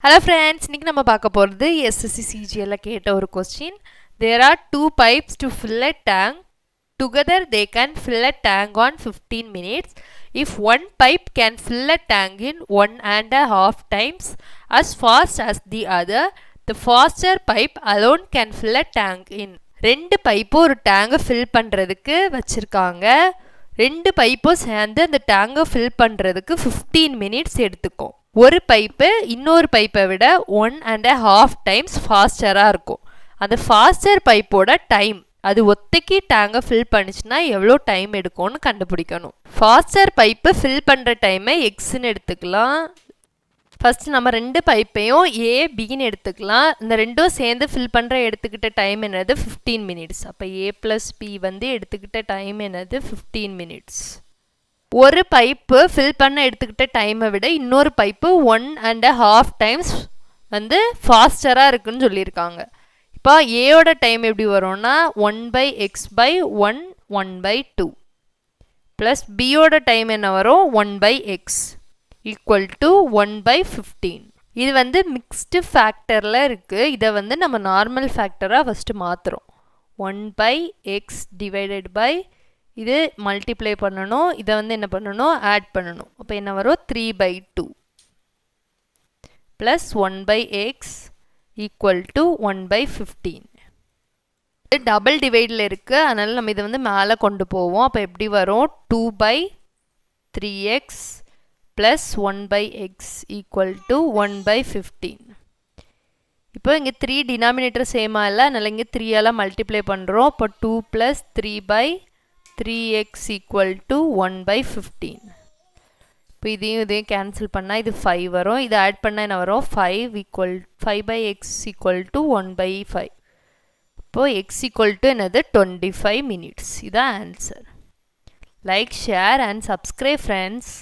Hello friends, இன்னைக்கு நம்ம பார்க்க போறது SSC CGL கேட்ட ஒரு question. There are two pipes to fill a tank. Together they can fill a tank on 15 minutes. If one pipe can fill a tank in 1.5 times as fast as the other, the faster pipe alone can fill a tank in. ரெண்டு பைப்பும் ஒரு டேங்கை fill பண்ணுறதுக்கு வச்சுருக்காங்க. ரெண்டு பைப்பும் சேர்ந்து அந்த டேங்கை fill பண்ணுறதுக்கு 15 மினிட்ஸ் எடுத்துக்கும். ஒரு பைப்பு இன்னொரு பைப்பை விட 1.5 டைம்ஸ் ஃபாஸ்டராக இருக்கும். அந்த ஃபாஸ்டர் பைப்போட டைம் அது ஒத்தைக்கு டேங்கை ஃபில் பண்ணிச்சுன்னா எவ்வளோ டைம் எடுக்கும்னு கண்டுபிடிக்கணும். ஃபாஸ்டர் பைப்பு ஃபில் பண்ணுற டைமை எக்ஸ்ன்னு எடுத்துக்கலாம். ஃபஸ்ட்டு நம்ம ரெண்டு பைப்பையும் ஏ பின்னு எடுத்துக்கலாம். இந்த ரெண்டும் சேர்ந்து ஃபில் பண்ணுற எடுத்துக்கிட்ட டைம் என்னது 15 மினிட்ஸ். அப்போ ஏ ப்ளஸ் பி வந்து எடுத்துக்கிட்ட டைம் என்னது 15 மினிட்ஸ். ஒரு பைப்பு ஃபில் பண்ண எடுத்துக்கிட்ட டைமை விட இன்னொரு பைப்பு 1.5 டைம்ஸ் வந்து ஃபாஸ்டராக இருக்குன்னு சொல்லியிருக்காங்க. இப்போ ஏயோட டைம் எப்படி வரும்னா 1/x/1 1/2 ப்ளஸ் பியோட டைம் என்ன வரும் 1/x ஈக்குவல் டு 1/15. இது வந்து மிக்ஸ்டு ஃபேக்டரில் இருக்குது. இதை வந்து நம்ம நார்மல் ஃபேக்டராக ஃபஸ்ட்டு மாற்றுறோம். 1/x டிவைடட் பை இது மல்டிப்ளை பண்ணணும். இதை வந்து என்ன பண்ணணும் ஆட் பண்ணணும். அப்போ என்ன வரும் 3/2 ப்ளஸ் 1/x ஈக்குவல் டு 1/15. இது டபுள் டிவைடில் இருக்குது, அதனால் நம்ம இதை வந்து மேலே கொண்டு போவோம். அப்போ எப்படி வரும் 2/3x plus 1/x equal to 1/15. இப்போ இங்கே 3 டினாமினேட்டர் சேமாக இல்லை, அதனால் இங்கே 3ஆல் மல்டிப்ளை பண்ணுறோம். இப்போ 2 ப்ளஸ் 3/3x ஈக்குவல் டு 1/15. இப்போ இதையும் கேன்சல் பண்ணால் இது 5 வரும். இதை ஆட் பண்ணால் என்ன வரும் 5/x ஈக்குவல் டு 1/5. இப்போது x ஈக்குவல் டு என்னது 25 மினிட்ஸ். இதான் answer. Like, share and subscribe friends.